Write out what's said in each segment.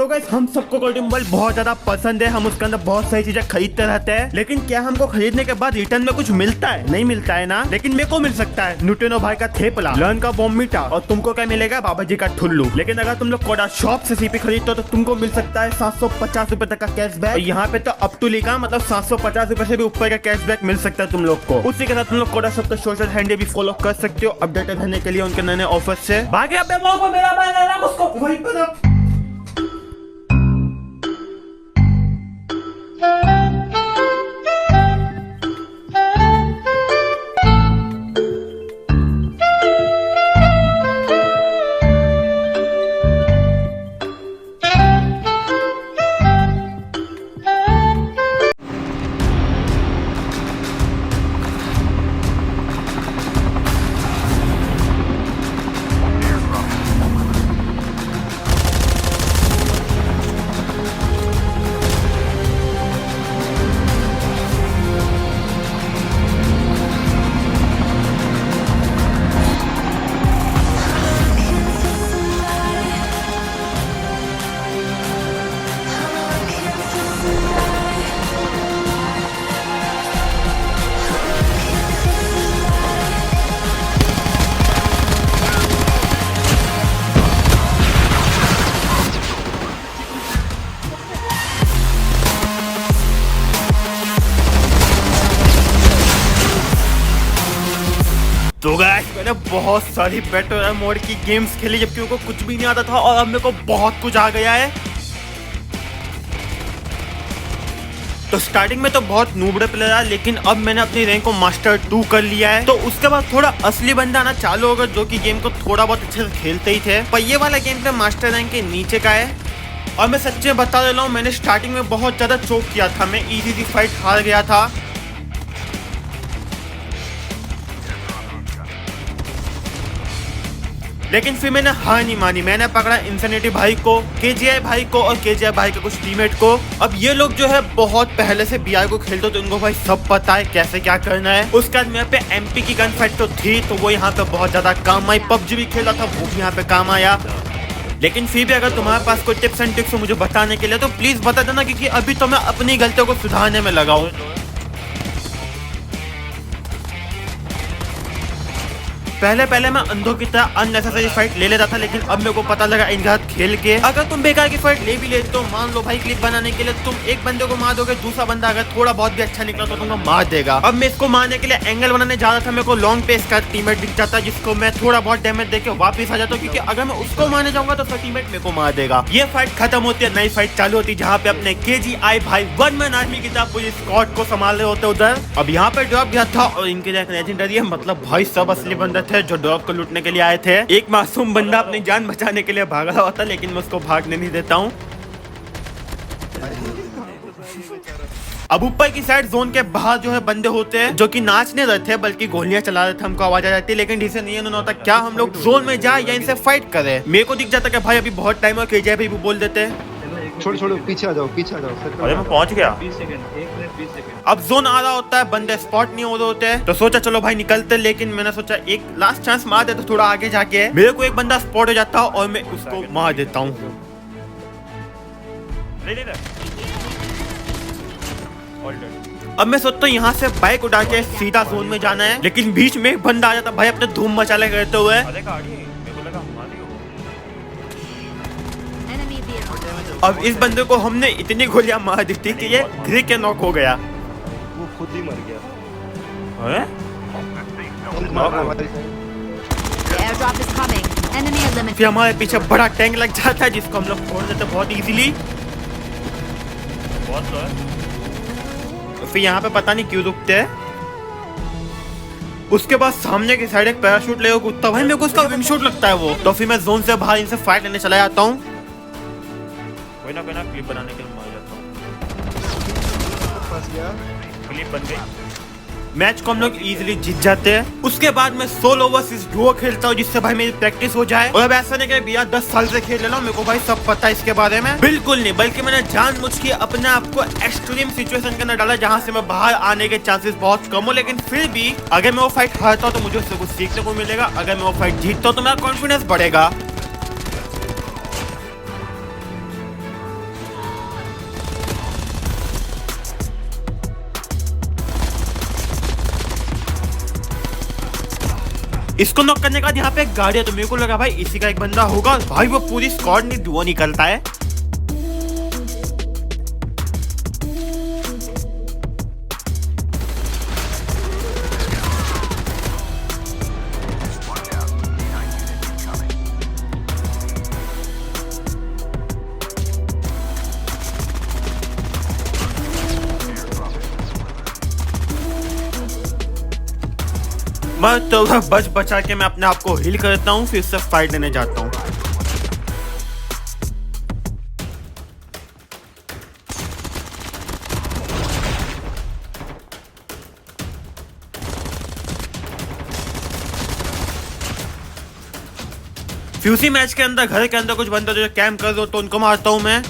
तो गाइस हम सबको कोल्ड मोबाइल बहुत ज्यादा पसंद है, हम उसके अंदर बहुत सारी चीजें खरीदते रहते हैं। लेकिन क्या हमको खरीदने के बाद रिटर्न में कुछ मिलता है? नहीं मिलता है ना। लेकिन मेरे को मिल सकता है न्यूटेनो भाई का थेपला, लर्न का बॉम्बीटा, और तुमको क्या मिलेगा? बाबा जी का ठुल्लू। लेकिन अगर तुम लोग कोडा शॉप से सीपी खरीदते हो तो तुमको मिल सकता है 750 रुपए तक का कैशबैक। यहाँ पे तो अप टू लिखा, मतलब 750 रुपए से भी ऊपर का कैशबैक मिल सकता है तुम लोग को। उसी के साथ तुम लोग कोडा शॉप का सोशल हैंडल भी फॉलो कर सकते हो अपडेटेड रहने के लिए उनके नए ऑफर से। बाकी अब मेरा उसको वहीं पर तो गाइस मैंने बहुत सारी बेटर मोड की गेम्स खेली जबकि उनको कुछ भी नहीं आता था, और अब मेरे को बहुत कुछ आ गया है। तो स्टार्टिंग में तो बहुत नूबड़े प्लेयर है, लेकिन अब मैंने अपनी रैंक को मास्टर 2 कर लिया है। तो उसके बाद थोड़ा असली बंदा आना चालू होगा जो कि गेम को थोड़ा बहुत अच्छे से खेलते ही थे। पर ये वाला गेम पे मास्टर रैंक के नीचे का है। और मैं सच्चे बता दे रहा हूँ, मैंने स्टार्टिंग में बहुत ज्यादा चोक किया था, मैं इजी फाइट हार गया था। लेकिन फिर मैंने हार नहीं मानी, मैंने पकड़ा इंफिनिटी भाई को, केजीआई भाई को और केजीआई भाई के कुछ टीममेट को। अब ये लोग जो है बहुत पहले से बीआर को खेलते हो तो इनको भाई सब पता है कैसे क्या करना है। उसके बाद मेरे पे एमपी की गन फाइट तो थी, तो वो यहाँ पे बहुत ज्यादा काम आई। पबजी भी खेला था, वो भी यहाँ पे काम आया। लेकिन फिर भी अगर तुम्हारे पास कोई टिप्स एंड ट्रिक्स हो मुझे बताने के लिए तो प्लीज बता देना, क्योंकि अभी तो मैं अपनी गलतियों को सुधारने में लगा हूँ। पहले मैं अंधों की तरह अननेसेसरी फाइट ले लेता था, लेकिन अब मेरे को पता लगा इनके साथ खेल के अगर तुम बेकार की फाइट ले भी लेते हो, मान लो भाई क्लिप बनाने के लिए तुम एक बंदे को मार दोगे, दूसरा बंदा अगर थोड़ा बहुत भी अच्छा निकला तो तुमको मार देगा। अब मैं इसको मारने के लिए एंगल बनाने जा रहा था, मेरे को लॉन्ग पे इसका टीममेट दिख जाता जिसको मैं थोड़ा बहुत डैमेज देके वापस आ जाता हूँ, क्योंकि अगर मैं उसको मारने जाऊंगा तो टीममेट मेरे को मार देगा। ये फाइट खत्म होती है, नई फाइट चालू होती है जहाँ पे अपने केजीआई भाई वन मैन आर्मी की तरह पूरी स्क्वाड को संभाल रहे होते उधर। अब यहाँ पे ड्रॉप गया था और इनके लेजेंडरी है, मतलब भाई सब असली बंदे थे जो ड्रॉप को लूटने के लिए आए थे। एक मासूम बंदा अपनी जान बचाने के लिए भागा हुआ था, लेकिन मैं उसको भागने नहीं देता हूँ। अब ऊपर की साइड जोन के बाहर जो है बंदे होते हैं जो कि नाच नहीं रहे थे बल्कि गोलियां चला रहे थे, हमको आवाज आ जाती है। लेकिन डिसीजन ये नहीं होता क्या हम लोग जोन में जाए या इनसे फाइट करें। मेरे को दिख जाता कि भाई अभी बहुत टाइम है, केजीआई भी बोल देते हैं छोड़ो पीछे आ जाओ अरे मैं पहुंच गया। 20 सेकंड, 1 मिनट 20 सेकंड। अब जोन आ रहा होता है, बंदे स्पॉट नहीं हो रहे होते हैं, तो सोचा चलो भाई निकलते। लेकिन मैंने सोचा एक लास्ट चांस मार देता, थोड़ा आगे जाके मेरे को एक बंदा स्पॉट हो जाता और मैं उसको मार देता हूँ। अब मैं सोचता हूँ यहाँ से बाइक उड़ा के सीधा जोन में जाना है, लेकिन बीच में एक बंदा आ जाता भाई अपने धूम मचाले करते हुए। अब इस बंदे को हमने इतनी गोलियां मार दी थी कि ये गिर के नॉक हो गया। वो खुद ही मर गया। फिर हमारे पीछे बड़ा टैंक लग जाता है जिसको हम लोग फोड़ देते बहुत इजीली। फिर यहाँ पे पता नहीं क्यों रुकते हैं। उसके बाद सामने की साइड एक पैराशूट ले कूदता, भाई मेरे को उसका विंग शूट लगता है वो। तो फिर मैं जोन से बाहर इनसे फाइट लेने चला जाता हूँ। कोई ना क्लिप बनाने के लिए मार जाता हूँ। क्लिप बन गई। मैच को हम लोग इजीली जीत जाते हैं। उसके बाद मैं सोलो वर्सेस डुओ खेलता हूँ जिससे भाई मेरी प्रैक्टिस हो जाए। और अब ऐसा नहीं कि भैया 10 साल से खेल रहा हूँ, मेरे को भाई सब पता है इसके बारे में, बिल्कुल नहीं। बल्कि मैंने जानबूझ के अपने आप को एक्सट्रीम सिचुएशन के अंदर डाला जहाँ से मैं बाहर आने के चांसेस बहुत कम हो। लेकिन फिर भी अगर मैं वो फाइट हारता हूँ तो मुझे उससे कुछ सीखने को मिलेगा, अगर मैं वो फाइट जीतता हूँ तो मेरा कॉन्फिडेंस बढ़ेगा। इसको नॉक करने के बाद यहाँ पे एक गाड़ी है, तो मेरे को लगा भाई इसी का एक बंदा होगा। भाई वो पूरी स्क्वाड नहीं डुओ निकलता है। मैं तो बच बचा के मैं अपने आप को हील करता हूँ, फिर से फाइट लेने जाता हूँ। फिर उसी मैच के अंदर घर के अंदर कुछ बंदे जो कैंप कर दो तो उनको मारता हूँ मैं।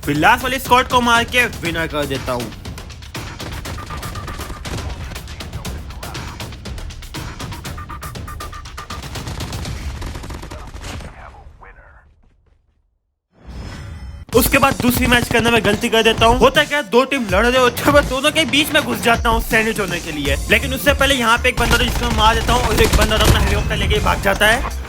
फिर लास्ट वाली स्क्वाड को मार के विनर कर देता हूँ। उसके बाद दूसरी मैच के अंदर मैं गलती कर देता हूँ। होता क्या, दो टीम लड़ रहे होते हैं, मैं दोनों के बीच में घुस जाता हूँ सैंडविच होने के लिए। लेकिन उससे पहले यहाँ पे एक बंदा था जिसको मैं मार देता हूँ और एक बंदा अपना हेलीकॉप्टर लेके भाग जाता है।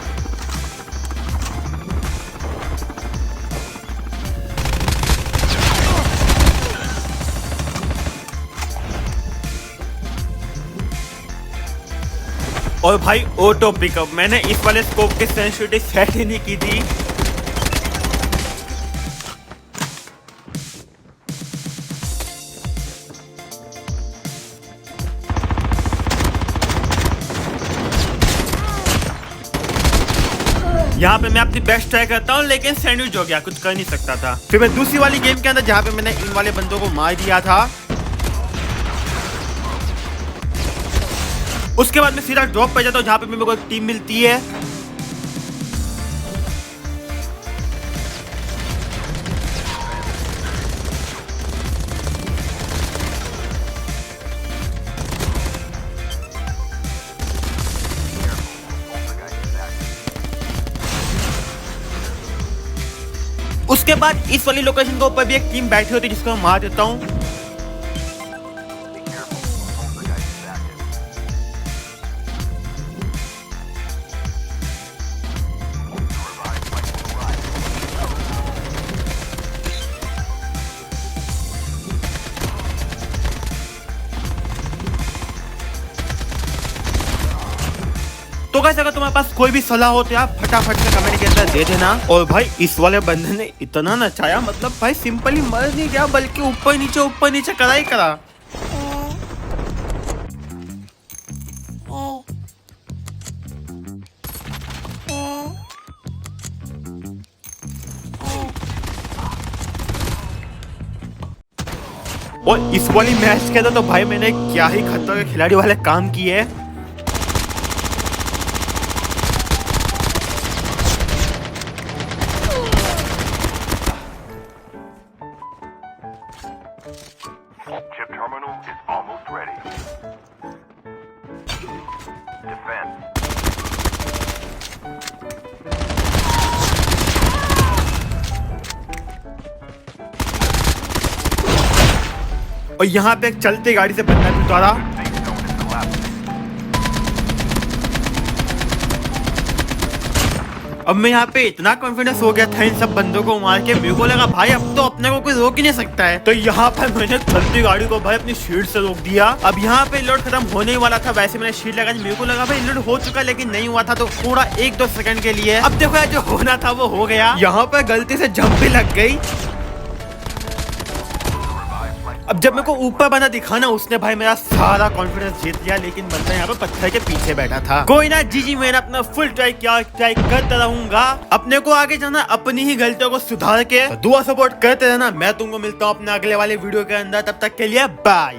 और भाई ऑटो पिकअप, मैंने इस वाले स्कोप की सेंसिटिविटी सेट ही नहीं की थी। यहाँ पे मैं अपनी बेस्ट ट्राई करता हूँ लेकिन सैंडविच हो गया, कुछ कर नहीं सकता था। फिर मैं दूसरी वाली गेम के अंदर जहाँ पे मैंने इन वाले बंदों को मार दिया था, उसके बाद मैं सीधा ड्रॉप पे जाता हूँ जहाँ पे मेरे को एक टीम मिलती है। उसके बाद इस वाली लोकेशन के ऊपर भी एक टीम बैठी होती है जिसको मैं मार देता हूँ। तो कैसे अगर तुम्हारे पास कोई भी सलाह हो तो आप फटाफट से कमेंट के अंदर दे देना। और भाई इस वाले बंदे ने इतना नचाया, मतलब भाई सिंपली मर नहीं गया बल्कि ऊपर नीचे करा ही करा। और इस वाली मैच के अंदर तो भाई मैंने क्या ही खतरनाक खिलाड़ी वाले काम किए हैं। Chip terminal is almost ready. Defense. और यहाँ पे एक चलती गाड़ी से बंदा भी उतारा। अब मैं यहाँ पे इतना कॉन्फिडेंस हो गया था इन सब बंदों को मार के, मेरे को लगा भाई अब तो अपने को कोई रोक ही नहीं सकता है। तो यहाँ पर मैंने चलती गाड़ी को भाई अपनी शील्ड से रोक दिया। अब यहाँ पे लोड खत्म होने वाला था, वैसे मैंने शील्ड लगाई, मेरे को लगा भाई लोड हो चुका लेकिन नहीं हुआ था, तो थोड़ा 1-2 सेकंड के लिए। अब देखो जो होना था वो हो गया। यहाँ पर गलती से जंप भी लग गई। अब जब मेरे को ऊपर बंदा दिखा ना, उसने भाई मेरा सारा कॉन्फिडेंस जीत लिया, लेकिन बंदा यहाँ पे पत्थर के पीछे बैठा था। कोई ना जी मैंने अपना फुल ट्राई करता रहूंगा। अपने को आगे जाना, अपनी ही गलतियों को सुधार के दुआ सपोर्ट करते रहना। मैं तुमको मिलता हूँ अपने अगले वाले वीडियो के अंदर, तब तक के लिए बाय।